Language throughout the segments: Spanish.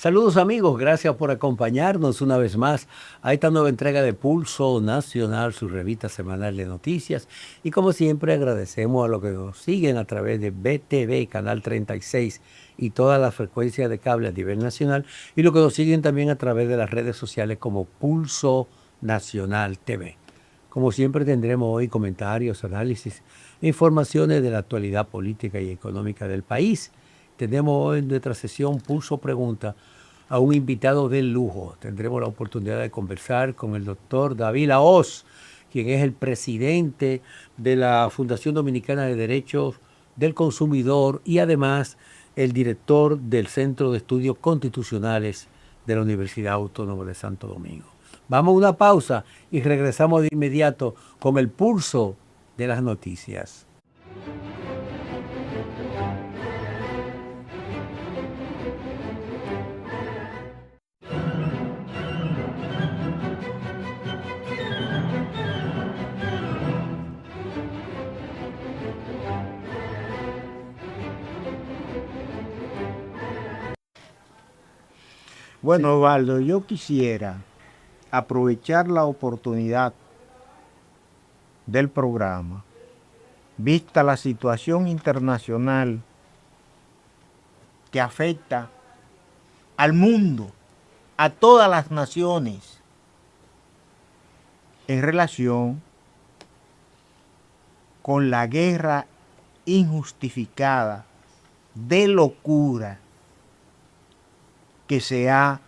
Saludos amigos, gracias por acompañarnos una vez más a esta nueva entrega de Pulso Nacional, su revista semanal de noticias. Y como siempre agradecemos a los que nos siguen a través de BTV, Canal 36 y todas las frecuencias de cable a nivel nacional y los que nos siguen también a través de las redes sociales como Pulso Nacional TV. Como siempre tendremos hoy comentarios, análisis, informaciones de la actualidad política y económica del país. Tenemos hoy en nuestra sesión Pulso Pregunta a un invitado de lujo. Tendremos la oportunidad de conversar con el doctor David Lahoz, quien es el presidente de la Fundación Dominicana de Derechos del Consumidor y además el director del Centro de Estudios Constitucionales de la Universidad Autónoma de Santo Domingo. Vamos a una pausa y regresamos de inmediato con el pulso de las noticias. Bueno, Osvaldo, yo quisiera aprovechar la oportunidad del programa, vista la situación internacional que afecta al mundo, a todas las naciones, en relación con la guerra injustificada de locura que se ha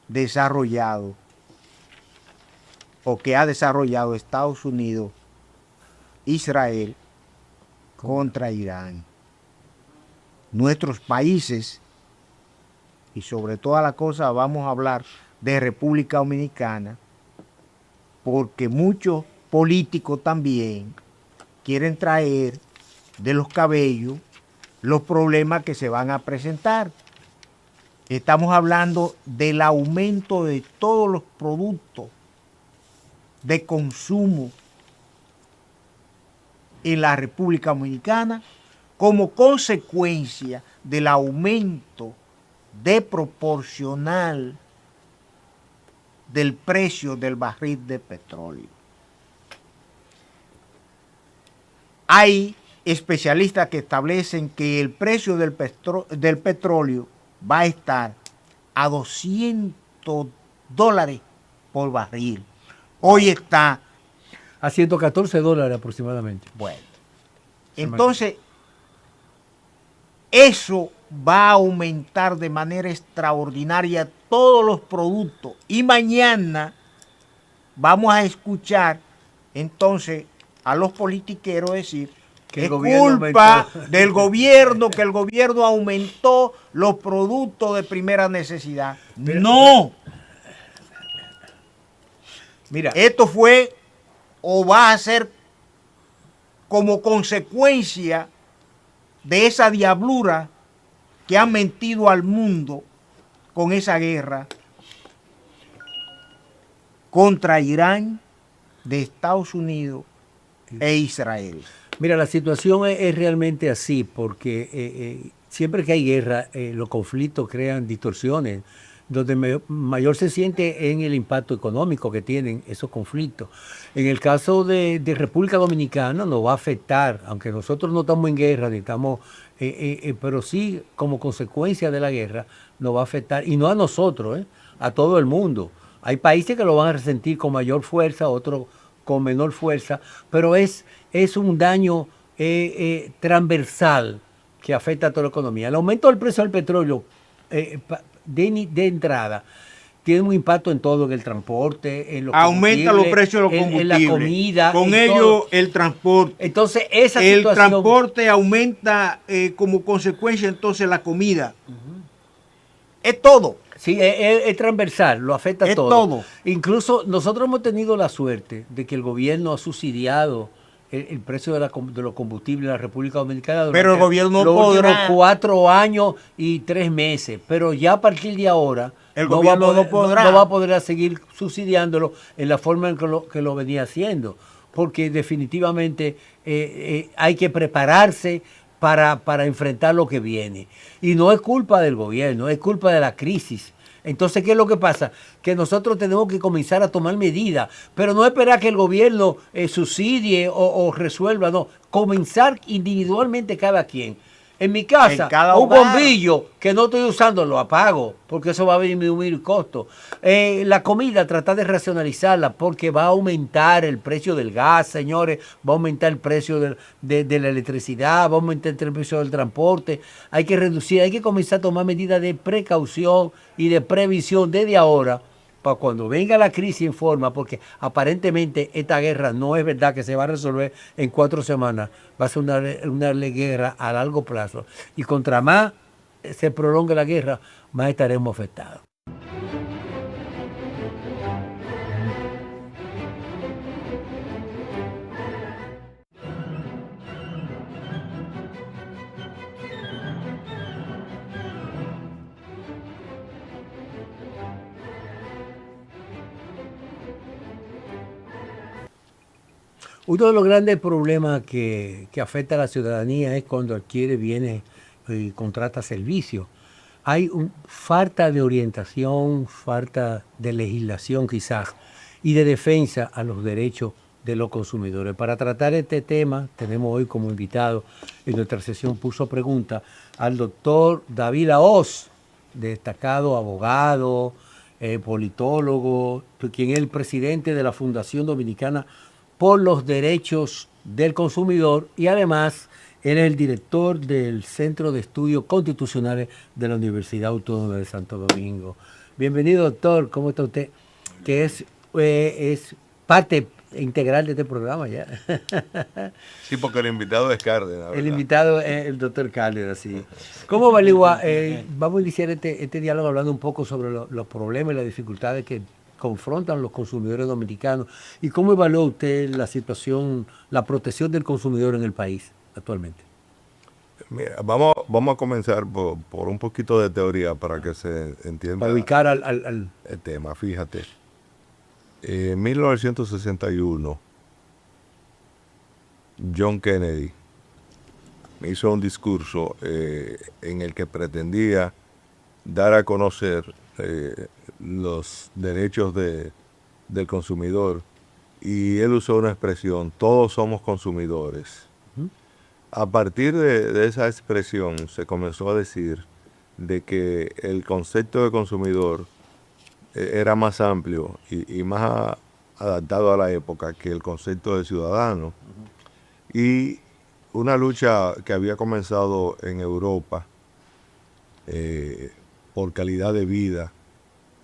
desarrollado o que ha desarrollado Estados Unidos, Israel contra Irán. Nuestros países, y sobre toda la cosa vamos a hablar de República Dominicana, porque muchos políticos también quieren traer de los cabellos los problemas que se van a presentar. Estamos hablando del aumento de todos los productos de consumo en la República Dominicana como consecuencia del aumento desproporcional del precio del barril de petróleo. Hay especialistas que establecen que el precio del petróleo va a estar a $200 por barril. Hoy está a $114 aproximadamente. Bueno, entonces eso va a aumentar de manera extraordinaria todos los productos. Y mañana vamos a escuchar entonces a los politiqueros decir que es culpa del gobierno, que el gobierno aumentó los productos de primera necesidad. No. Mira, esto fue o va a ser como consecuencia de esa diablura que han mentido al mundo con esa guerra contra Irán de Estados Unidos e Israel. Mira, la situación es realmente así, porque siempre que hay guerra, los conflictos crean distorsiones, donde mayor se siente en el impacto económico que tienen esos conflictos. En el caso de República Dominicana nos va a afectar, aunque nosotros no estamos en guerra, ni estamos, pero sí como consecuencia de la guerra nos va a afectar, y no a nosotros, a todo el mundo. Hay países que lo van a resentir con mayor fuerza, otros con menor fuerza, pero es un daño transversal que afecta a toda la economía. El aumento del precio del petróleo de entrada tiene un impacto en todo, en el transporte, en los aumenta los precios de los combustibles, en la comida, con ello todo. El transporte. Entonces esa el situación, transporte aumenta como consecuencia entonces la comida. Es todo. Sí, es transversal, lo afecta es todo. todo. Incluso nosotros hemos tenido la suerte de que el gobierno ha subsidiado el precio de los combustibles en la República Dominicana pero el gobierno los últimos 4 años y 3 meses. Pero ya a partir de ahora el gobierno no va a poder seguir subsidiándolo en la forma en que lo venía haciendo. Porque definitivamente hay que prepararse para enfrentar lo que viene. Y no es culpa del gobierno, es culpa de la crisis. Entonces, ¿qué es lo que pasa? Que nosotros tenemos que comenzar a tomar medidas, pero no esperar que el gobierno subsidie o resuelva, no. Comenzar individualmente cada quien. En mi casa, cada un hogar. bombillo que no estoy usando lo apago, porque eso va a disminuir el costo. La comida, tratar de racionalizarla, porque va a aumentar el precio del gas, señores, va a aumentar el precio de la electricidad, va a aumentar el precio del transporte. Hay que reducir, hay que comenzar a tomar medidas de precaución y de previsión desde ahora, para cuando venga la crisis en forma, porque aparentemente esta guerra no es verdad que se va a resolver en 4 semanas, va a ser una guerra a largo plazo. Y contra más se prolongue la guerra, más estaremos afectados. Uno de los grandes problemas que afecta a la ciudadanía es cuando adquiere bienes y contrata servicios. Hay falta de orientación, falta de legislación quizás y de defensa a los derechos de los consumidores. Para tratar este tema tenemos hoy como invitado en nuestra sesión Pulso Pregunta al doctor David Lahoz, destacado abogado, politólogo, quien es el presidente de la Fundación Dominicana por los Derechos del Consumidor y además él es el director del Centro de Estudios Constitucionales de la Universidad Autónoma de Santo Domingo. Bienvenido, doctor. ¿Cómo está usted? Que es parte integral de este programa ya. Sí, porque el invitado es Cárdenas. El invitado es el doctor Cárdenas, sí. ¿Cómo evalúa? Vamos a iniciar este diálogo hablando un poco sobre los problemas y las dificultades que confrontan los consumidores dominicanos. ¿Y cómo evalúa usted la situación, la protección del consumidor en el país actualmente? Mira, vamos a comenzar por un poquito de teoría para que se entienda. Para ubicar al el tema. Fíjate, en 1961, John Kennedy hizo un discurso en el que pretendía dar a conocer los derechos del consumidor, y él usó una expresión: todos somos consumidores. A partir de esa expresión se comenzó a decir de que el concepto de consumidor era más amplio y más adaptado a la época que el concepto de ciudadano. Y una lucha que había comenzado en Europa por calidad de vida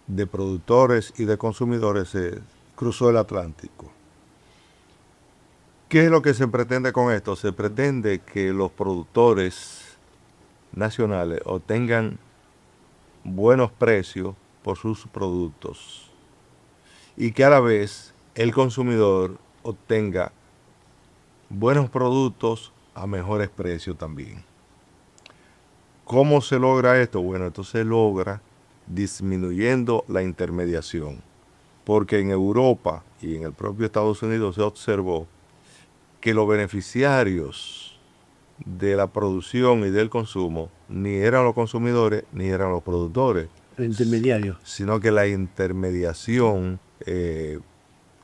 de productores y de consumidores se cruzó el Atlántico. ¿Qué es lo que se pretende con esto? Se pretende que los productores nacionales obtengan buenos precios por sus productos y que a la vez el consumidor obtenga buenos productos a mejores precios también. ¿Cómo se logra esto? Bueno, esto se logra disminuyendo la intermediación, porque en Europa y en el propio Estados Unidos se observó que los beneficiarios de la producción y del consumo ni eran los consumidores ni eran los productores. El intermediario. Sino que la intermediación, que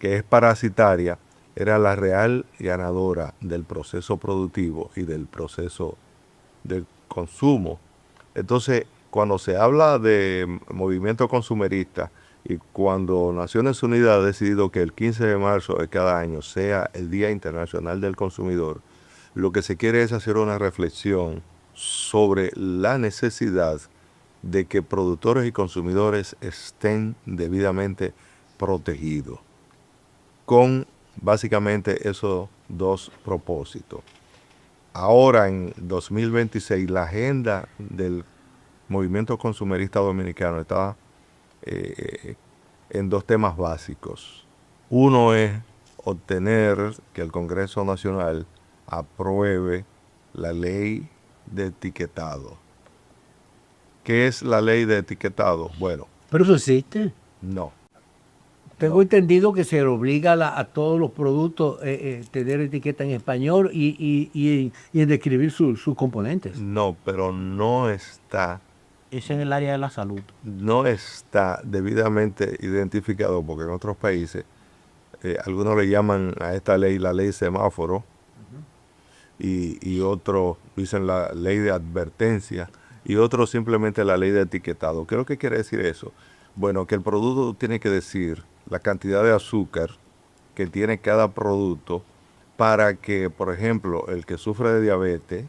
es parasitaria, era la real ganadora del proceso productivo y del proceso del consumo. Entonces, cuando se habla de movimiento consumerista y cuando Naciones Unidas ha decidido que el 15 de marzo de cada año sea el Día Internacional del Consumidor, lo que se quiere es hacer una reflexión sobre la necesidad de que productores y consumidores estén debidamente protegidos, con básicamente esos dos propósitos. Ahora, en 2026, la agenda del movimiento consumerista dominicano está en dos temas básicos. Uno es obtener que el Congreso Nacional apruebe la ley de etiquetado. ¿Qué es la ley de etiquetado? Bueno. ¿Pero eso existe? No. Tengo entendido que se obliga a todos los productos tener etiqueta en español y en describir sus componentes. No, pero no está Es en el área de la salud. debidamente identificado, porque en otros países algunos le llaman a esta ley la ley semáforo y otros dicen la ley de advertencia y otros simplemente la ley de etiquetado. ¿Qué es lo que quiere decir eso? Bueno, que el producto tiene que decir la cantidad de azúcar que tiene cada producto para que, por ejemplo, el que sufre de diabetes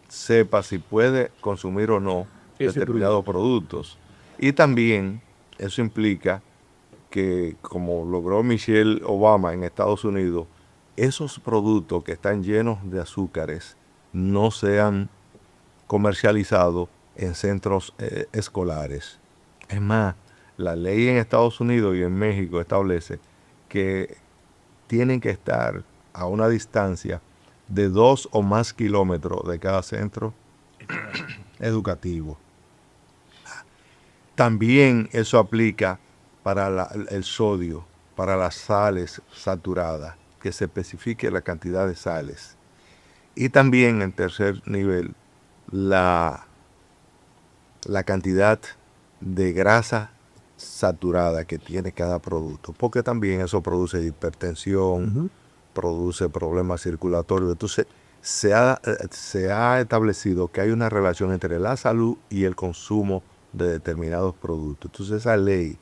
sepa si puede consumir o no determinados productos. Y también eso implica que, como logró Michelle Obama en Estados Unidos, esos productos que están llenos de azúcares no sean comercializados en centros escolares. Es más, la ley en Estados Unidos y en México establece que tienen que estar a una distancia de 2 o más kilómetros de cada centro educativo. También eso aplica para el sodio, para las sales saturadas, que se especifique la cantidad de sales. Y también, en tercer nivel, la cantidad de grasa saturada que tiene cada producto, porque también eso produce hipertensión, produce problemas circulatorios. Entonces, se ha establecido que hay una relación entre la salud y el consumo de determinados productos. Entonces, esa ley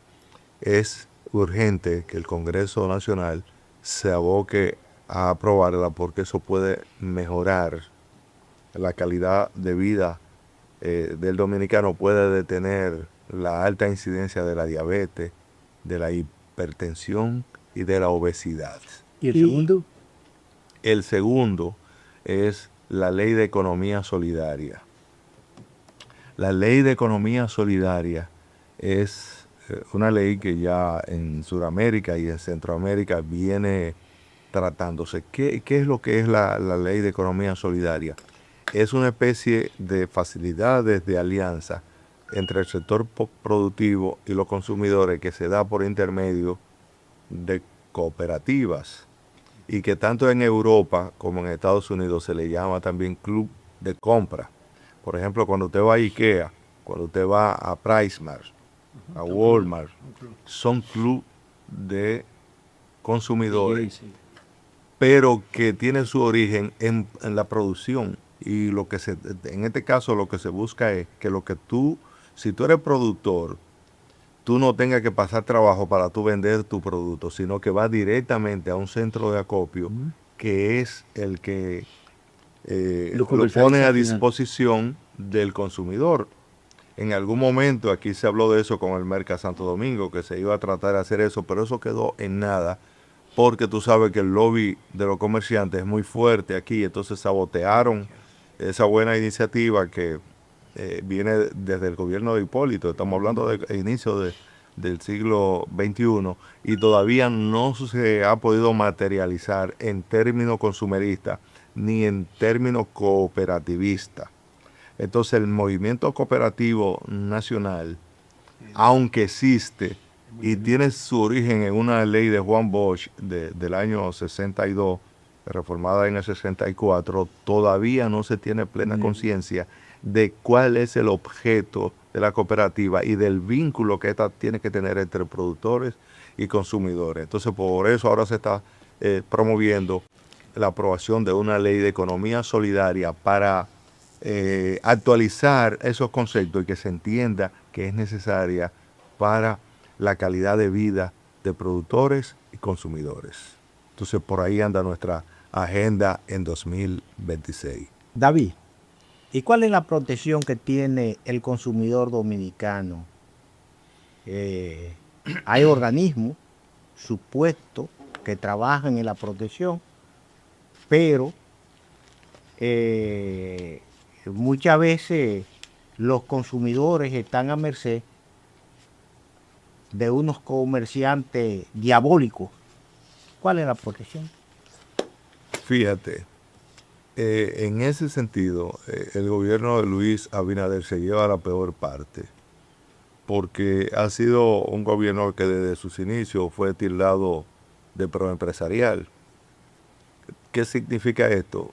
es urgente que el Congreso Nacional se aboque a aprobarla, porque eso puede mejorar la calidad de vida del dominicano, puede detener la alta incidencia de la diabetes, de la hipertensión y de la obesidad. ¿Y el segundo? El segundo es la Ley de Economía Solidaria. La Ley de Economía Solidaria es una ley que ya en Sudamérica y en Centroamérica viene tratándose. ¿Qué es lo que es la Ley de Economía Solidaria? Es una especie de facilidades de alianza entre el sector productivo y los consumidores que se da por intermedio de cooperativas, y que tanto en Europa como en Estados Unidos se le llama también club de compra. Por ejemplo, cuando usted va a IKEA, cuando usted va a PriceMart, a Walmart, son club de consumidores, pero que tienen su origen en la producción. Y en este caso lo que se busca es que si tú eres productor, tú no tengas que pasar trabajo para tú vender tu producto, sino que va directamente a un centro de acopio, que es el que lo pone a disposición del consumidor. En algún momento aquí se habló de eso con el Merca Santo Domingo, que se iba a tratar de hacer eso, pero eso quedó en nada, porque tú sabes que el lobby de los comerciantes es muy fuerte aquí, entonces sabotearon esa buena iniciativa que viene desde el gobierno de Hipólito. Estamos hablando del inicio del siglo XXI, y todavía no se ha podido materializar en términos consumeristas ni en términos cooperativistas. Entonces el movimiento cooperativo nacional, aunque existe y tiene su origen en una ley de Juan Bosch del año 62, reformada en el 64, todavía no se tiene plena conciencia de cuál es el objeto de la cooperativa y del vínculo que esta tiene que tener entre productores y consumidores. Entonces, por eso ahora se está promoviendo la aprobación de una ley de economía solidaria para actualizar esos conceptos y que se entienda que es necesaria para la calidad de vida de productores y consumidores. Entonces, por ahí anda nuestra agenda en 2026. David, ¿y cuál es la protección que tiene el consumidor dominicano? Hay organismos supuestos que trabajan en la protección, pero muchas veces los consumidores están a merced de unos comerciantes diabólicos. ¿Cuál es la protección? Fíjate, en ese sentido, el gobierno de Luis Abinader se lleva la peor parte, porque ha sido un gobierno que desde sus inicios fue tildado de proempresarial. ¿Qué significa esto?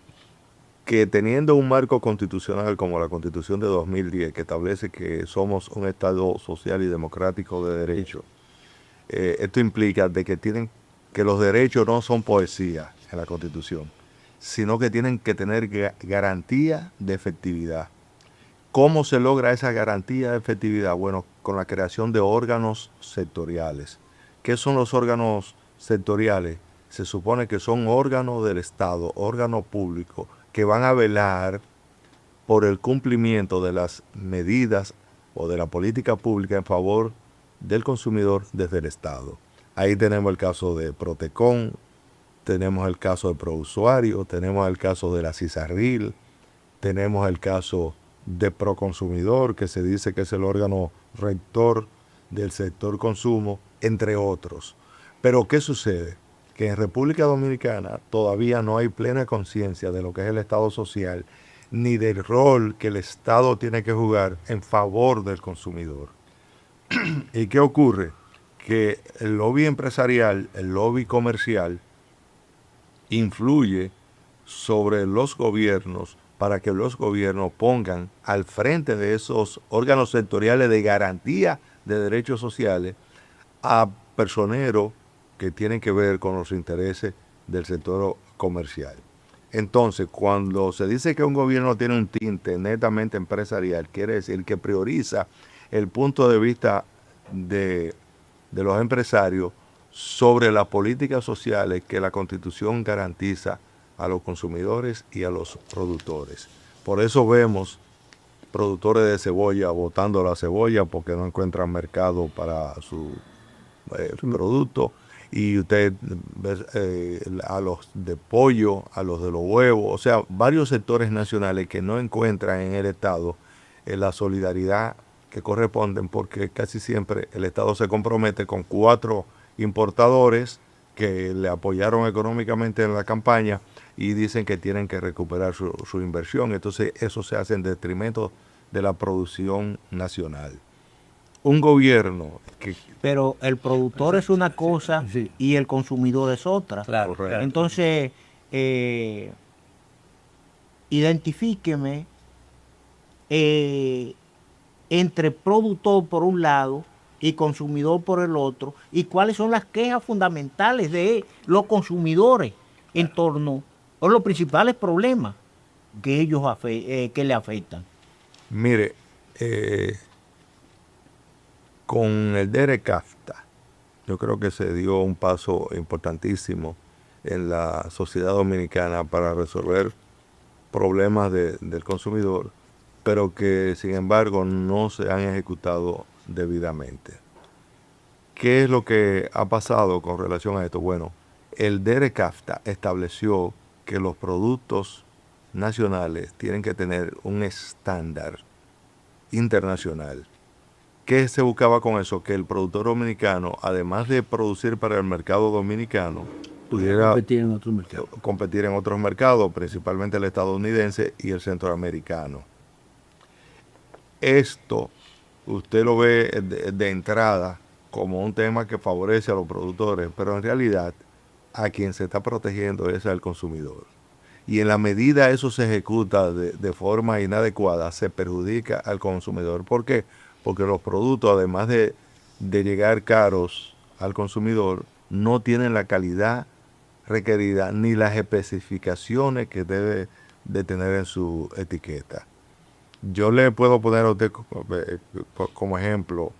Que teniendo un marco constitucional como la Constitución de 2010, que establece que somos un Estado social y democrático de derecho, esto implica de que los derechos no son poesía en la Constitución, sino que tienen que tener garantía de efectividad. ¿Cómo se logra esa garantía de efectividad? Bueno, con la creación de órganos sectoriales. ¿Qué son los órganos sectoriales? Se supone que son órganos del Estado, órganos públicos, que van a velar por el cumplimiento de las medidas o de la política pública en favor del consumidor desde el Estado. Ahí tenemos el caso de Protecon, tenemos el caso de Prousuario, tenemos el caso de la CISARRIL, tenemos el caso de Proconsumidor, que se dice que es el órgano rector del sector consumo, entre otros. Pero ¿qué sucede? Que en República Dominicana todavía no hay plena conciencia de lo que es el Estado social, ni del rol que el Estado tiene que jugar en favor del consumidor. ¿Y qué ocurre? Que el lobby empresarial, el lobby comercial, influye sobre los gobiernos para que los gobiernos pongan al frente de esos órganos sectoriales de garantía de derechos sociales a personeros que tienen que ver con los intereses del sector comercial. Entonces, cuando se dice que un gobierno tiene un tinte netamente empresarial, quiere decir que prioriza el punto de vista de los empresarios sobre las políticas sociales que la Constitución garantiza a los consumidores y a los productores. Por eso vemos productores de cebolla botando la cebolla porque no encuentran mercado para su producto, y usted ve a los de pollo, a los de los huevos, o sea, varios sectores nacionales que no encuentran en el Estado la solidaridad que corresponden, porque casi siempre el Estado se compromete con 4 importadores que le apoyaron económicamente en la campaña y dicen que tienen que recuperar su inversión. Entonces eso se hace en detrimento de la producción nacional. Un gobierno que... Pero el productor es una cosa y el consumidor es otra. Claro, claro. Entonces, identifíqueme entre productor por un lado y consumidor por el otro, y cuáles son las quejas fundamentales de los consumidores en torno a los principales problemas que ellos que le afectan. Mire, con el DERECAFTA, yo creo que se dio un paso importantísimo en la sociedad dominicana para resolver problemas del consumidor, pero que sin embargo no se han ejecutado debidamente. ¿Qué es lo que ha pasado con relación a esto? Bueno, el DERECAFTA estableció que los productos nacionales tienen que tener un estándar internacional. ¿Qué se buscaba con eso? Que el productor dominicano, además de producir para el mercado dominicano, pudiera competir en otros mercados, principalmente el estadounidense y el centroamericano. Esto usted lo ve de entrada como un tema que favorece a los productores, pero en realidad a quien se está protegiendo es al consumidor. Y en la medida eso se ejecuta de forma inadecuada, se perjudica al consumidor. ¿Por qué? Porque los productos, además de llegar caros al consumidor, no tienen la calidad requerida ni las especificaciones que debe de tener en su etiqueta. Yo le puedo poner a usted como ejemplo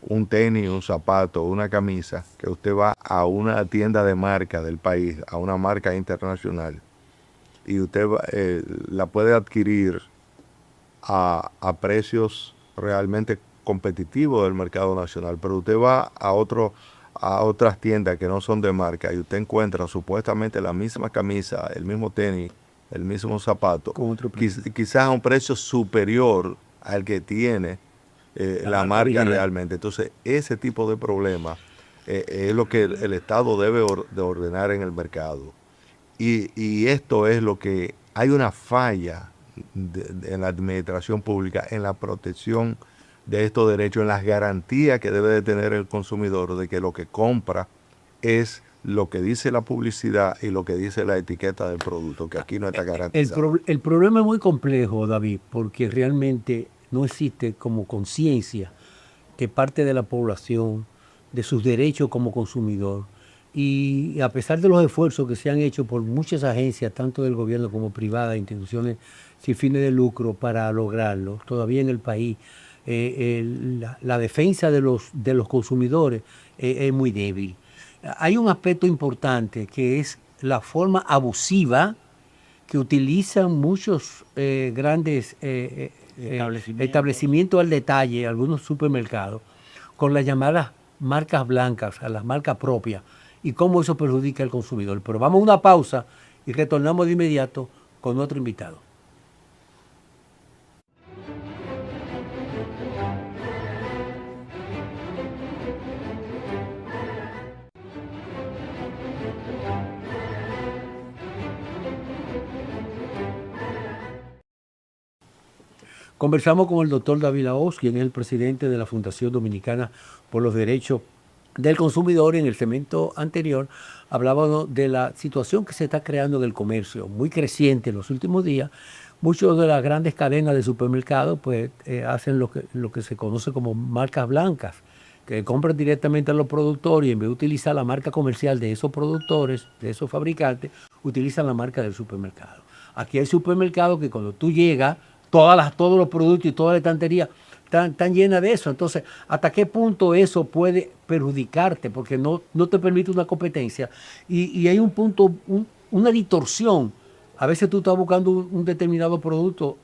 un tenis, un zapato, una camisa, que usted va a una tienda de marca del país, a una marca internacional, y usted la puede adquirir a precios realmente competitivos del mercado nacional, pero usted va a otras tiendas que no son de marca y usted encuentra supuestamente la misma camisa, el mismo tenis, el mismo zapato, quizás a un precio superior al que tiene la marca realmente. Entonces, ese tipo de problemas es lo que el Estado debe de ordenar en el mercado. Y esto es lo que hay una falla en la administración pública, en la protección de estos derechos, en las garantías que debe de tener el consumidor de que lo que compra es lo que dice la publicidad y lo que dice la etiqueta del producto, que aquí no está garantizado. El problema es muy complejo, David, porque realmente no existe como conciencia de parte de la población de sus derechos como consumidor. Y a pesar de los esfuerzos que se han hecho por muchas agencias, tanto del gobierno como privadas, instituciones sin fines de lucro, para lograrlo, todavía en el país la defensa de los consumidores es muy débil. Hay un aspecto importante que es la forma abusiva que utilizan muchos grandes establecimientos al detalle, algunos supermercados, con las llamadas marcas blancas, a las marcas propias, y cómo eso perjudica al consumidor. Pero vamos a una pausa y retornamos de inmediato con otro invitado. Conversamos con el doctor David Lahoz, quien es el presidente de la Fundación Dominicana por los Derechos del Consumidor. En el segmento anterior hablábamos de la situación que se está creando en el comercio, muy creciente en los últimos días. Muchas de las grandes cadenas de supermercados pues, hacen lo que se conoce como marcas blancas, que compran directamente a los productores y en vez de utilizar la marca comercial de esos productores, de esos fabricantes, utilizan la marca del supermercado. Aquí hay supermercados que cuando tú llegas, todos los productos y toda la estantería están llenas de eso. Entonces, ¿hasta qué punto eso puede perjudicarte? Porque no te permite una competencia. Y hay un punto, una distorsión. A veces tú estás buscando un determinado producto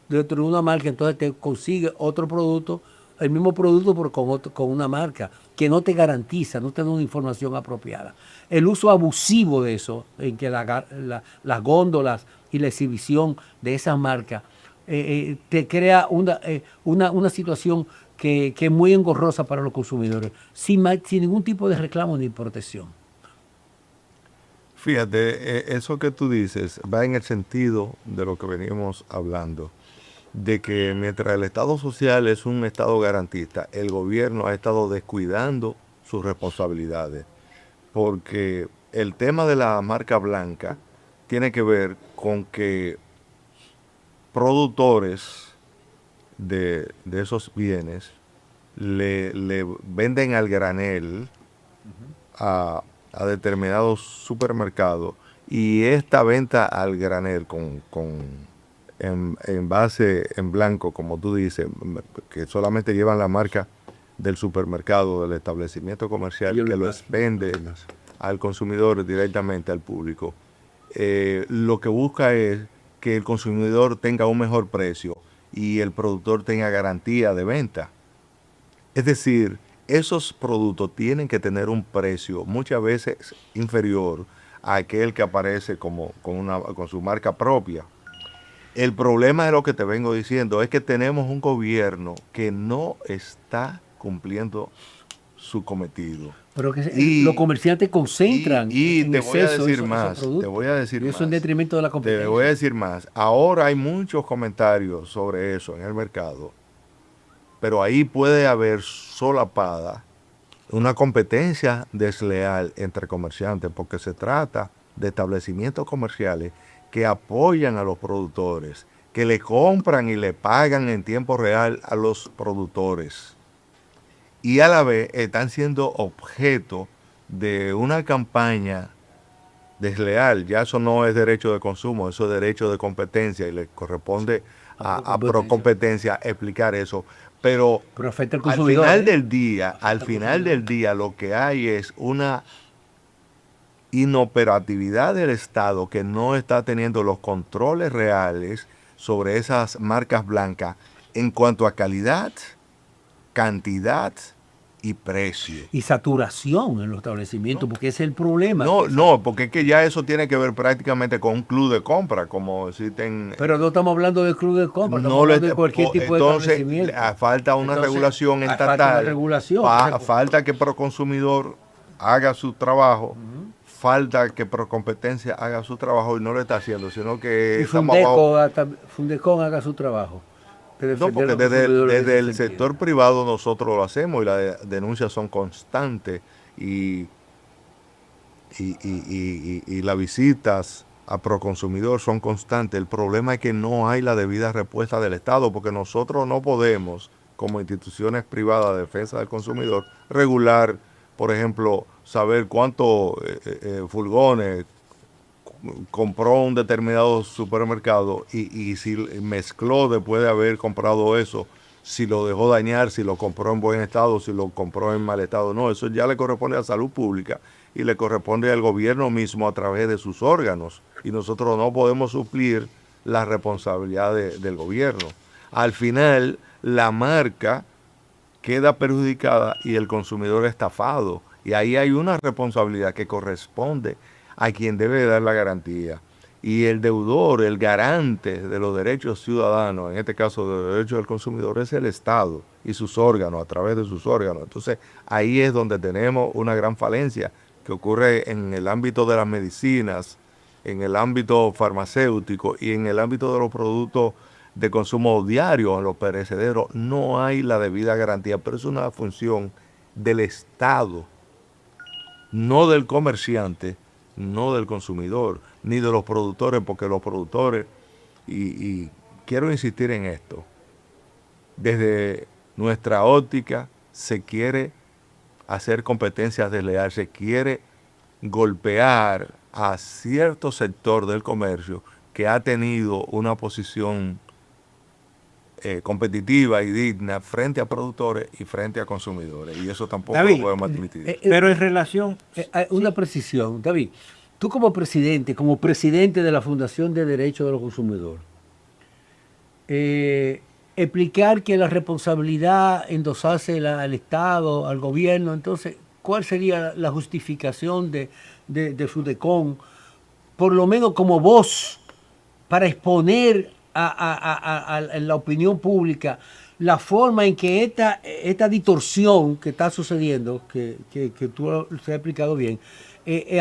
dentro de una marca, entonces te consigues otro producto, el mismo producto pero con una marca que no te garantiza, no te da una información apropiada. El uso abusivo de eso, en que las góndolas y la exhibición de esas marcas te crea una situación que es muy engorrosa para los consumidores, sin ningún tipo de reclamo ni protección. Fíjate, eso que tú dices va en el sentido de lo que veníamos hablando, de que mientras el Estado social es un Estado garantista, el gobierno ha estado descuidando sus responsabilidades, porque el tema de la marca blanca tiene que ver con que productores de esos bienes le venden al granel a determinados supermercados, y esta venta al granel en base en blanco, como tú dices, que solamente llevan la marca del supermercado, del establecimiento comercial, que los vende al consumidor directamente al público, lo que busca es que el consumidor tenga un mejor precio y el productor tenga garantía de venta. Es decir, esos productos tienen que tener un precio muchas veces inferior a aquel que aparece con su marca propia. El problema de lo que te vengo diciendo es que tenemos un gobierno que no está cumpliendo su cometido. Pero que los comerciantes concentran en te voy a decir más, te voy a decir más. Y eso en detrimento de la competencia. Te voy a decir más. Ahora hay muchos comentarios sobre eso en el mercado, pero ahí puede haber solapada una competencia desleal entre comerciantes, porque se trata de establecimientos comerciales que apoyan a los productores, que le compran y le pagan en tiempo real a los productores, y a la vez están siendo objeto de una campaña desleal. Ya eso no es derecho de consumo, eso es derecho de competencia, y le corresponde a Procompetencia explicar eso. Pero afecta al al consumidor, final del día lo que hay es una inoperatividad del Estado, que no está teniendo los controles reales sobre esas marcas blancas en cuanto a calidad, cantidad y precio. Y saturación en los establecimientos, porque ese es el problema. No, porque es que ya eso tiene que ver prácticamente con un club de compra, como existen. Pero no estamos hablando de club de compra, estamos hablando de cualquier tipo de establecimiento. Falta una regulación estatal. Falta que Proconsumidor haga su trabajo. Falta que Procompetencia haga su trabajo, y no lo está haciendo, sino que Fundecon haga su trabajo. de No, defender porque a los consumidores en desde ese el sentido. sector privado nosotros lo hacemos y las denuncias son constantes y, y las visitas a Proconsumidor son constantes. El problema es que no hay la debida respuesta del Estado porque nosotros no podemos, como instituciones privadas de defensa del consumidor, regular, por ejemplo, saber cuántos furgones compró un determinado supermercado y si mezcló después de haber comprado eso, si lo dejó dañar, si lo compró en buen estado, si lo compró en mal estado. No, eso ya le corresponde a salud pública y le corresponde al gobierno mismo a través de sus órganos. Y nosotros no podemos suplir la responsabilidad del gobierno. Al final, la marca queda perjudicada y el consumidor estafado. Y ahí hay una responsabilidad que corresponde a quien debe dar la garantía. Y el deudor, el garante de los derechos ciudadanos, en este caso de los derechos del consumidor, es el Estado y sus órganos, a través de sus órganos. Entonces, ahí es donde tenemos una gran falencia que ocurre en el ámbito de las medicinas, en el ámbito farmacéutico y en el ámbito de los productos de consumo diario, en los perecederos. No hay la debida garantía, pero es una función del Estado, no del comerciante, no del consumidor, ni de los productores, porque los productores, y quiero insistir en esto, desde nuestra óptica se quiere hacer competencias desleales, se quiere golpear a cierto sector del comercio que ha tenido una posición competitiva y digna frente a productores y frente a consumidores. Y eso tampoco David, lo podemos admitir. pero en relación... Una precisión, David. Tú como presidente de la Fundación de Derechos de los Consumidores, explicar que la responsabilidad endosarse al Estado, al gobierno, entonces, ¿cuál sería la justificación de Sudecon, por lo menos como voz, para exponer a la opinión pública la forma en que esta distorsión que está sucediendo, que tú se has explicado bien,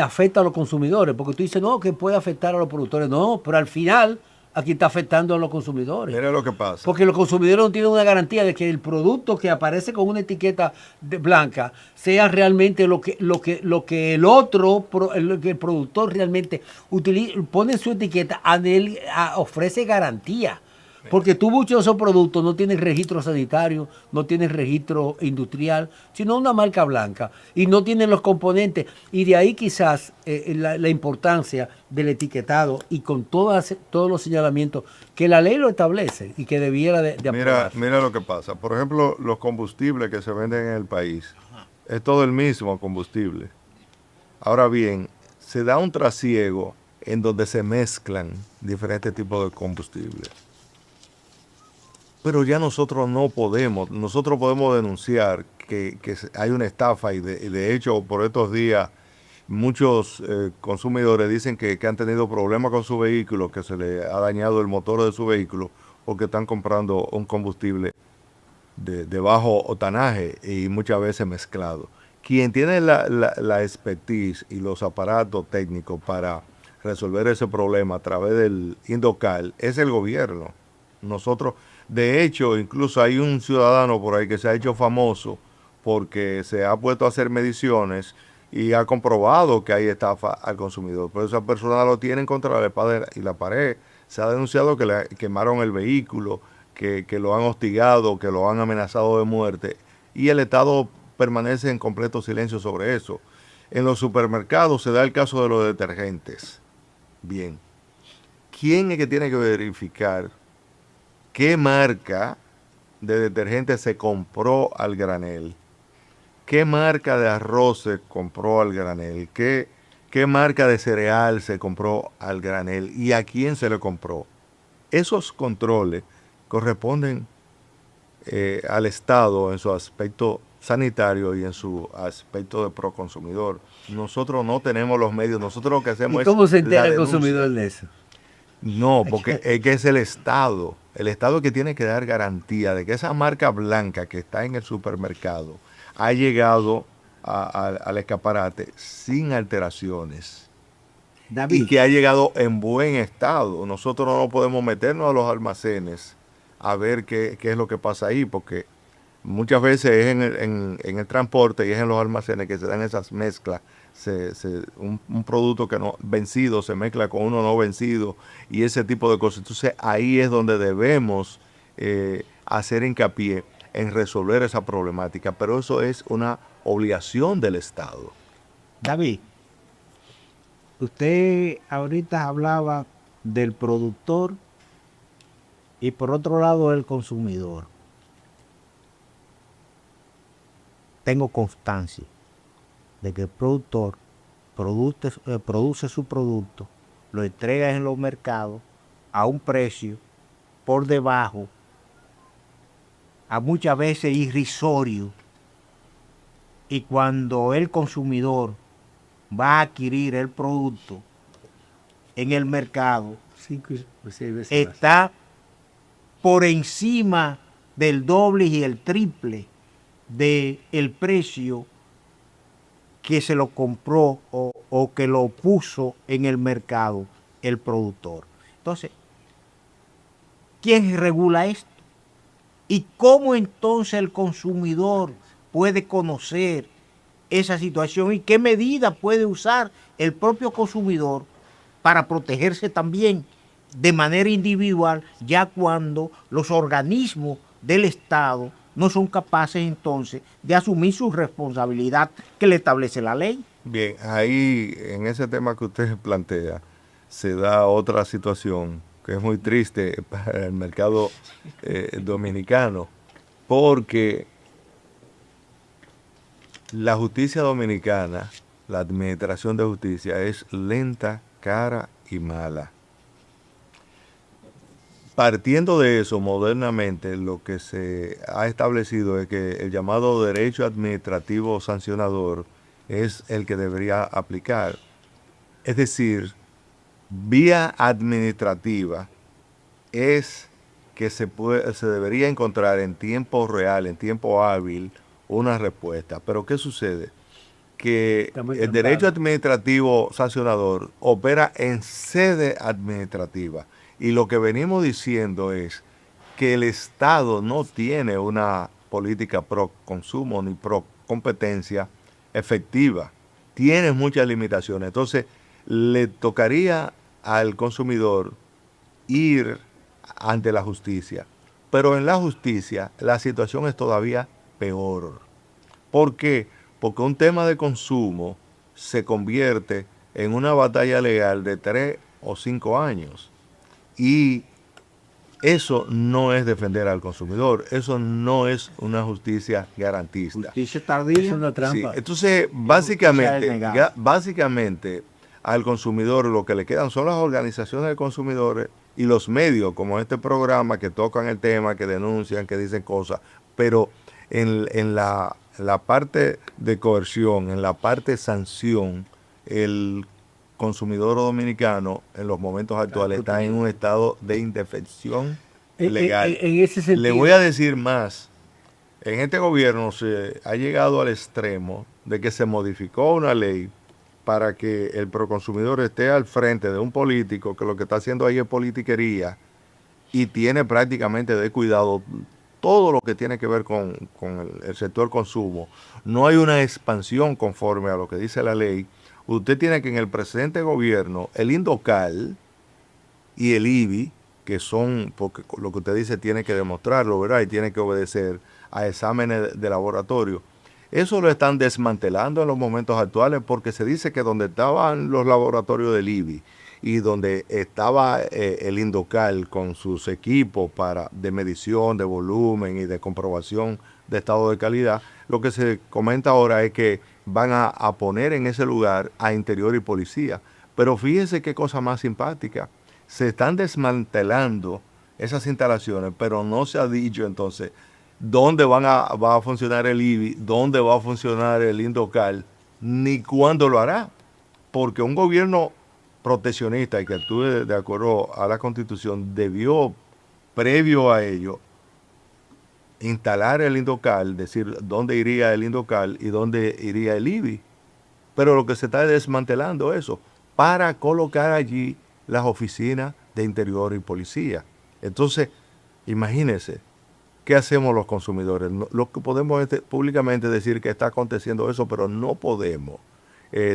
afecta a los consumidores? Porque tú dices, no, que puede afectar a los productores. No, pero al final aquí está afectando a los consumidores. Mira lo que pasa. Porque los consumidores no tienen una garantía de que el producto que aparece con una etiqueta blanca sea realmente lo que el otro, que el productor realmente pone en su etiqueta, ofrece garantía. Porque tú muchos de esos productos no tienen registro sanitario, no tienen registro industrial, sino una marca blanca y no tienen los componentes. Y de ahí quizás la importancia del etiquetado y con todos los señalamientos que la ley lo establece y que debiera de aprobarse. Mira lo que pasa. Por ejemplo, los combustibles que se venden en el país, es todo el mismo combustible. Ahora bien, se da un trasiego en donde se mezclan diferentes tipos de combustibles. Pero ya nosotros podemos denunciar que hay una estafa y de hecho por estos días muchos consumidores dicen que han tenido problemas con su vehículo, que se le ha dañado el motor de su vehículo porque están comprando un combustible de bajo octanaje y muchas veces mezclado. Quien tiene la expertise y los aparatos técnicos para resolver ese problema a través del Indocal es el gobierno. Nosotros, de hecho, incluso hay un ciudadano por ahí que se ha hecho famoso porque se ha puesto a hacer mediciones y ha comprobado que hay estafa al consumidor. Pero esa persona lo tiene contra la espada y la pared. Se ha denunciado que le quemaron el vehículo, que lo han hostigado, que lo han amenazado de muerte. Y el Estado permanece en completo silencio sobre eso. En los supermercados se da el caso de los detergentes. Bien. ¿Quién es que tiene que verificar qué marca de detergente se compró al granel? ¿Qué marca de arroz se compró al granel? ¿Qué marca de cereal se compró al granel? ¿Y a quién se le compró? Esos controles corresponden al Estado en su aspecto sanitario y en su aspecto de proconsumidor. Nosotros no tenemos los medios. Nosotros lo que hacemos es... ¿Y cómo se entera el consumidor de eso? No, porque es que es el Estado que tiene que dar garantía de que esa marca blanca que está en el supermercado ha llegado al escaparate sin alteraciones. David, Y que ha llegado en buen estado. Nosotros no podemos meternos a los almacenes a ver qué es lo que pasa ahí, porque muchas veces es en el transporte y es en los almacenes que se dan esas mezclas. Un producto que no vencido se mezcla con uno no vencido y ese tipo de cosas. Entonces ahí es donde debemos hacer hincapié en resolver esa problemática, pero eso es una obligación del Estado. David, usted ahorita hablaba del productor y por otro lado del consumidor. Tengo constancia de que el productor produce su producto, lo entrega en los mercados a un precio por debajo, a muchas veces irrisorio, y cuando el consumidor va a adquirir el producto en el mercado, 5 o 6 veces está por encima del doble y el triple del precio que se lo compró o que lo puso en el mercado el productor. Entonces, ¿quién regula esto? ¿Y cómo entonces el consumidor puede conocer esa situación y qué medida puede usar el propio consumidor para protegerse también de manera individual, ya cuando los organismos del Estado no son capaces entonces de asumir su responsabilidad que le establece la ley? Bien, ahí en ese tema que usted plantea se da otra situación que es muy triste para el mercado dominicano, porque la justicia dominicana, la administración de justicia es lenta, cara y mala. Partiendo de eso, modernamente lo que se ha establecido es que el llamado derecho administrativo sancionador es el que debería aplicar. Es decir, vía administrativa es que se debería encontrar en tiempo real, en tiempo hábil, una respuesta. Pero ¿qué sucede? Que el derecho administrativo sancionador opera en sede administrativa. Y lo que venimos diciendo es que el Estado no tiene una política pro consumo ni pro competencia efectiva. Tiene muchas limitaciones. Entonces, le tocaría al consumidor ir ante la justicia. Pero en la justicia la situación es todavía peor. ¿Por qué? Porque un tema de consumo se convierte en una batalla legal de 3 o 5 años. Y eso no es defender al consumidor, eso no es una justicia garantista. Justicia tardía. Es una trampa. Sí, entonces, básicamente, al consumidor lo que le quedan son las organizaciones de consumidores y los medios, como este programa, que tocan el tema, que denuncian, que dicen cosas, pero en la parte de coerción, en la parte de sanción, el consumidor dominicano en los momentos actuales está en un estado de indefensión legal. En ese sentido, le voy a decir más. En este gobierno se ha llegado al extremo de que se modificó una ley para que el proconsumidor esté al frente de un político que lo que está haciendo ahí es politiquería y tiene prácticamente de cuidado todo lo que tiene que ver con el sector consumo. No hay una expansión conforme a lo que dice la ley. Usted tiene que en el presente gobierno, el Indocal y el IBI, que son, porque lo que usted dice tiene que demostrarlo, ¿verdad? Y tiene que obedecer a exámenes de laboratorio. Eso lo están desmantelando en los momentos actuales porque se dice que donde estaban los laboratorios del IBI y donde estaba el Indocal con sus equipos de medición de volumen y de comprobación de estado de calidad, lo que se comenta ahora es que van a poner en ese lugar a Interior y Policía. Pero fíjese qué cosa más simpática. Se están desmantelando esas instalaciones, pero no se ha dicho entonces dónde va a funcionar el IBI, dónde va a funcionar el Indocal, ni cuándo lo hará. Porque un gobierno proteccionista y que actúe de acuerdo a la Constitución debió, previo a ello, instalar el Indocal, decir dónde iría el Indocal y dónde iría el IBI. Pero lo que se está es desmantelando eso para colocar allí las oficinas de Interior y Policía. Entonces, Imagínense, ¿qué hacemos los consumidores? Lo que podemos es públicamente decir que está aconteciendo eso, pero no podemos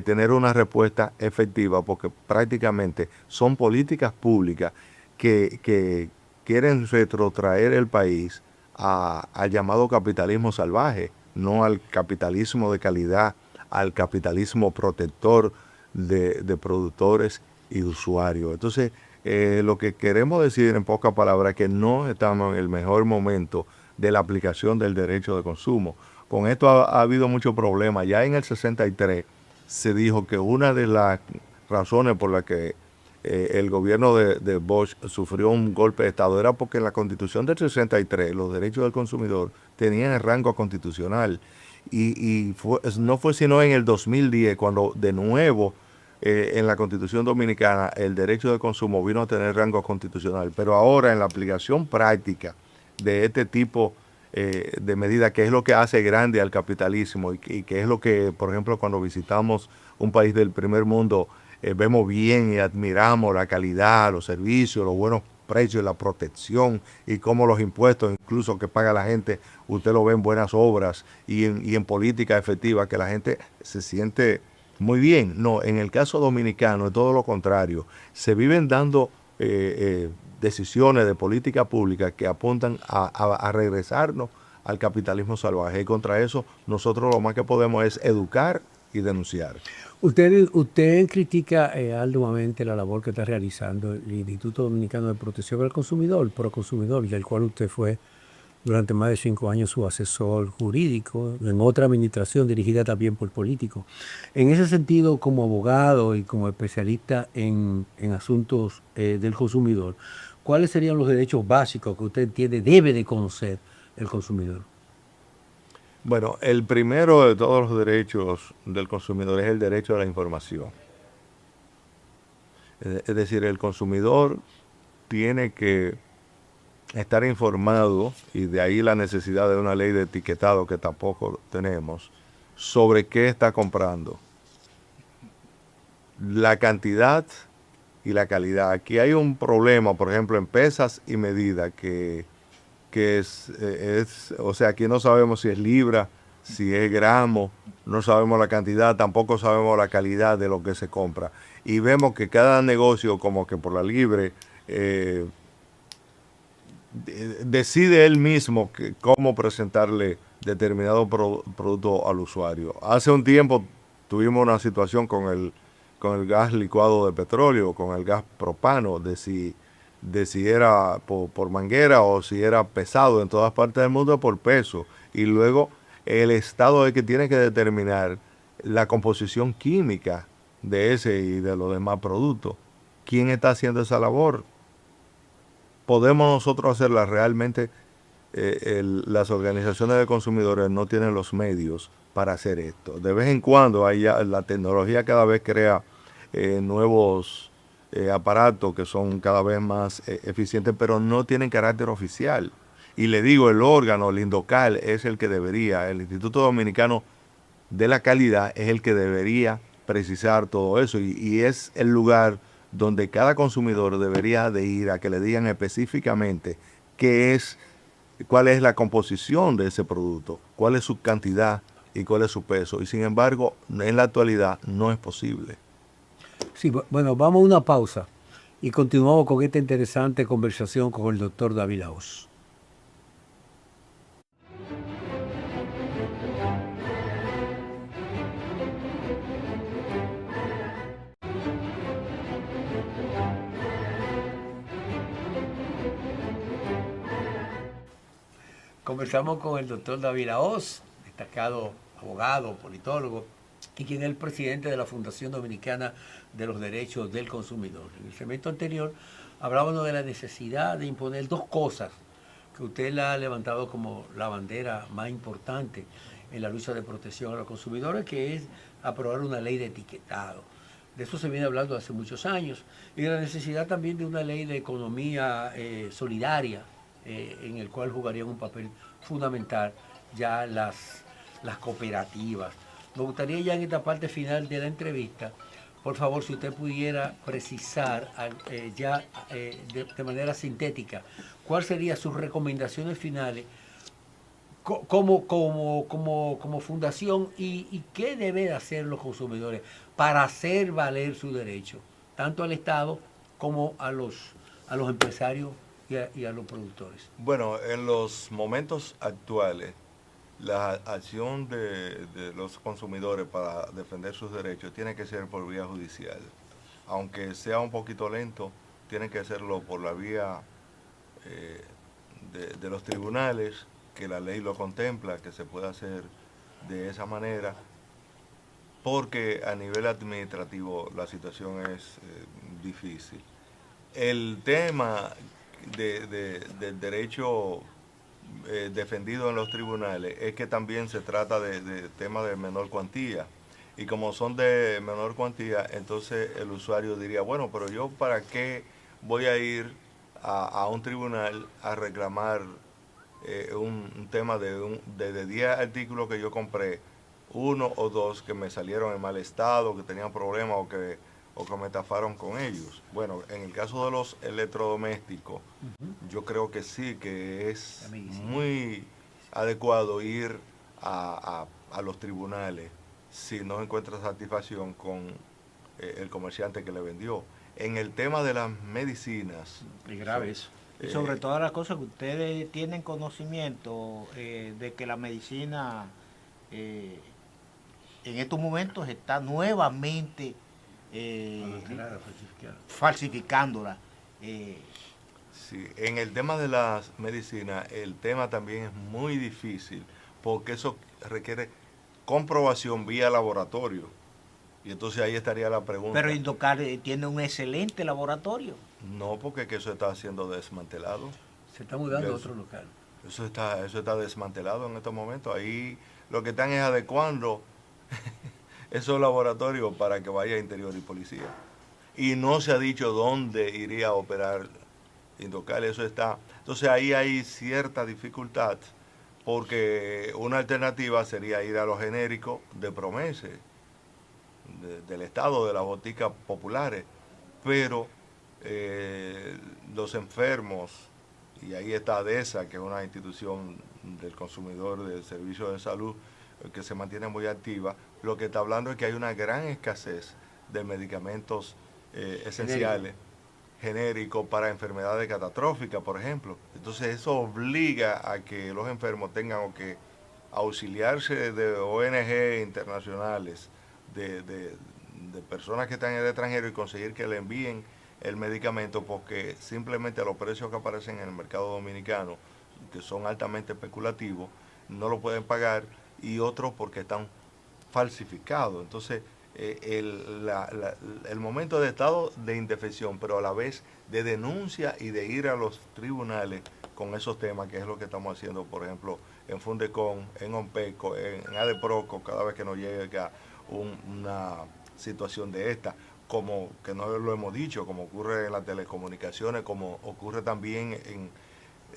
tener una respuesta efectiva porque prácticamente son políticas públicas que quieren retrotraer el país al llamado capitalismo salvaje, no al capitalismo de calidad, al capitalismo protector de productores y de usuarios. Entonces, lo que queremos decir en pocas palabras es que no estamos en el mejor momento de la aplicación del derecho de consumo. Con esto ha habido muchos problemas. Ya en el 63 se dijo que una de las razones por las que el gobierno de Bush sufrió un golpe de Estado era porque en la Constitución del 63 los derechos del consumidor tenían el rango constitucional y no fue sino en el 2010 cuando de nuevo en la Constitución Dominicana el derecho de consumo vino a tener rango constitucional, pero ahora en la aplicación práctica de este tipo de medidas, que es lo que hace grande al capitalismo y que es lo que, por ejemplo, cuando visitamos un país del primer mundo, vemos bien y admiramos la calidad, los servicios, los buenos precios, la protección y cómo los impuestos, incluso que paga la gente, usted lo ve en buenas obras y en política efectiva, que la gente se siente muy bien. No, en el caso dominicano es todo lo contrario. Se viven dando decisiones de política pública que apuntan a regresarnos al capitalismo salvaje. Y contra eso nosotros lo más que podemos es educar y denunciar. Usted critica arduamente la labor que está realizando el Instituto Dominicano de Protección al Consumidor, Proconsumidor, del cual usted fue durante más de 5 años su asesor jurídico, en otra administración dirigida también por políticos. En ese sentido, como abogado y como especialista en asuntos del consumidor, ¿cuáles serían los derechos básicos que usted entiende debe de conocer el consumidor? Bueno, el primero de todos los derechos del consumidor es el derecho a la información. Es decir, el consumidor tiene que estar informado, y de ahí la necesidad de una ley de etiquetado que tampoco tenemos, sobre qué está comprando. La cantidad y la calidad. Aquí hay un problema, por ejemplo, en pesas y medidas, que o sea, aquí no sabemos si es libra, si es gramo, no sabemos la cantidad, tampoco sabemos la calidad de lo que se compra. Y vemos que cada negocio, como que por la libre, decide él mismo cómo presentarle determinado producto al usuario. Hace un tiempo tuvimos una situación con el gas licuado de petróleo, con el gas propano, de si era por manguera o si era pesado en todas partes del mundo por peso. Y luego el Estado es el que tiene que determinar la composición química de ese y de los demás productos. ¿Quién está haciendo esa labor? ¿Podemos nosotros hacerla? Realmente las organizaciones de consumidores no tienen los medios para hacer esto. De vez en cuando la tecnología cada vez crea nuevos aparatos que son cada vez más eficientes, pero no tienen carácter oficial. Y le digo, el órgano, el INDOCAL, es el que debería, el Instituto Dominicano de la Calidad es el que debería precisar todo eso, y es el lugar donde cada consumidor debería de ir a que le digan específicamente cuál es la composición de ese producto, cuál es su cantidad y cuál es su peso. Y sin embargo, en la actualidad no es posible. Sí, bueno, vamos a una pausa y continuamos con esta interesante conversación con el doctor David Laos. Conversamos con el doctor David Laos, destacado abogado, politólogo, y quien es el presidente de la Fundación Dominicana de los Derechos del Consumidor. En el segmento anterior hablábamos de la necesidad de imponer dos cosas que usted la ha levantado como la bandera más importante en la lucha de protección a los consumidores, que es aprobar una ley de etiquetado. De eso se viene hablando hace muchos años, y de la necesidad también de una ley de economía solidaria, en el cual jugarían un papel fundamental ya las cooperativas. Me gustaría ya en esta parte final de la entrevista, por favor, si usted pudiera precisar de manera sintética ¿cuáles serían sus recomendaciones finales como fundación y qué deben hacer los consumidores para hacer valer su derecho, tanto al Estado como a los empresarios y a los productores? Bueno, en los momentos actuales, la acción de los consumidores para defender sus derechos tiene que ser por vía judicial. Aunque sea un poquito lento, tienen que hacerlo por la vía de los tribunales, que la ley lo contempla, que se puede hacer de esa manera, porque a nivel administrativo la situación es difícil. El tema del derecho defendido en los tribunales es que también se trata de temas de menor cuantía. Y como son de menor cuantía, entonces el usuario diría, bueno, pero yo para qué voy a ir a un tribunal a reclamar un tema de 10 artículos que yo compré, uno o dos que me salieron en mal estado, que tenían problemas o que me estafaron con ellos. Bueno, en el caso de los electrodomésticos, yo creo que sí, que es muy adecuado ir a los tribunales si no encuentra satisfacción con el comerciante que le vendió. En el tema de las medicinas... Es grave eso. Y sobre todas las cosas que ustedes tienen conocimiento de que la medicina en estos momentos está nuevamente falsificándola. Sí, en el tema de las medicinas, el tema también es muy difícil porque eso requiere comprobación vía laboratorio. Y entonces ahí estaría la pregunta. Pero Indocar tiene un excelente laboratorio. No, porque que eso está siendo desmantelado. Se está mudando a otro local. Eso está desmantelado en estos momentos. Ahí lo que están es adecuando esos laboratorios para que vaya Interior y Policía. Y no se ha dicho dónde iría a operar Indocal, eso está. Entonces ahí hay cierta dificultad, porque una alternativa sería ir a los genéricos de Promese, del Estado, de las boticas populares, pero los enfermos, y ahí está ADESA, que es una institución del consumidor del servicio de salud que se mantiene muy activa, lo que está hablando es que hay una gran escasez de medicamentos esenciales, genéricos para enfermedades catastróficas, por ejemplo. Entonces eso obliga a que los enfermos tengan que auxiliarse de ONG internacionales, de personas que están en el extranjero y conseguir que le envíen el medicamento, porque simplemente a los precios que aparecen en el mercado dominicano, que son altamente especulativos, no lo pueden pagar, y otros porque están falsificados. Entonces el momento de estado de indefensión, pero a la vez de denuncia y de ir a los tribunales con esos temas, que es lo que estamos haciendo, por ejemplo, en Fundecon, en OMPECO, en ADEPROCO, cada vez que nos llega una situación de esta, como que no lo hemos dicho, como ocurre en las telecomunicaciones, como ocurre también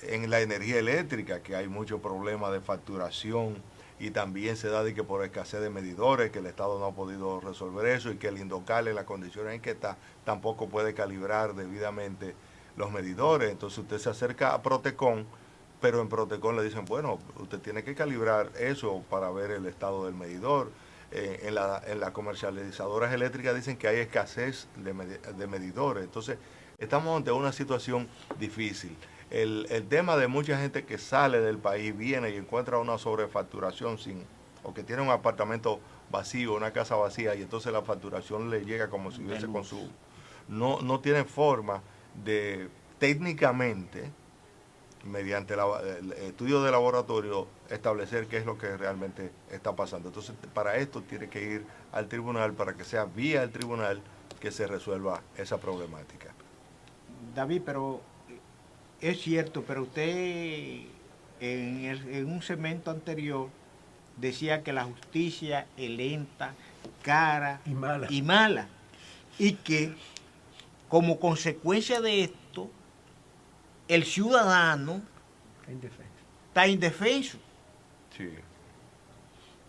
en la energía eléctrica, que hay muchos problemas de facturación, y también se da de que por escasez de medidores, que el Estado no ha podido resolver eso, y que el Indocal, en las condiciones en que está, tampoco puede calibrar debidamente los medidores. Entonces usted se acerca a Protecon, pero en Protecon le dicen, bueno, usted tiene que calibrar eso para ver el estado del medidor. En las comercializadoras eléctricas dicen que hay escasez de medidores. Entonces estamos ante una situación difícil. El tema de mucha gente que sale del país, viene y encuentra una sobrefacturación o que tiene un apartamento vacío, una casa vacía, y entonces la facturación le llega como si hubiese consumo. No tiene forma de técnicamente, mediante el estudio de laboratorio, establecer qué es lo que realmente está pasando. Entonces, para esto tiene que ir al tribunal, para que sea vía el tribunal que se resuelva esa problemática. David, pero es cierto, pero usted en un segmento anterior decía que la justicia es lenta, cara y mala, y que como consecuencia de esto, el ciudadano está indefenso. Sí.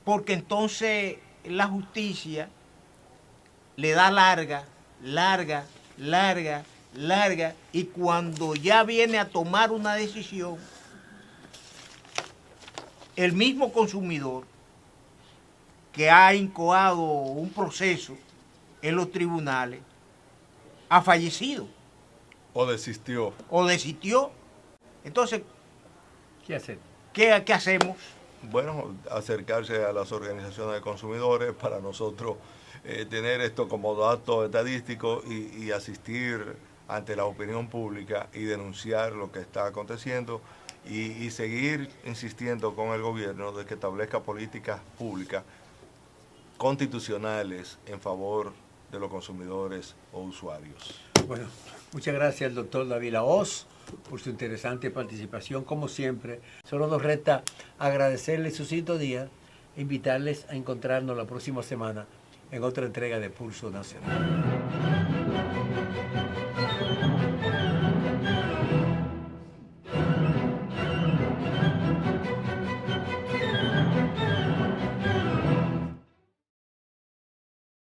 Porque entonces la justicia le da larga larga, y cuando ya viene a tomar una decisión, el mismo consumidor que ha incoado un proceso en los tribunales ha fallecido. O desistió. O desistió. Entonces, ¿Qué hacer? ¿qué hacemos? Bueno, acercarse a las organizaciones de consumidores para nosotros tener esto como dato estadístico y asistir ante la opinión pública y denunciar lo que está aconteciendo y seguir insistiendo con el gobierno de que establezca políticas públicas constitucionales en favor de los consumidores o usuarios. Bueno, muchas gracias al doctor David Lahoz por su interesante participación, como siempre. Solo nos resta agradecerles su sintonía e invitarles a encontrarnos la próxima semana en otra entrega de Pulso Nacional.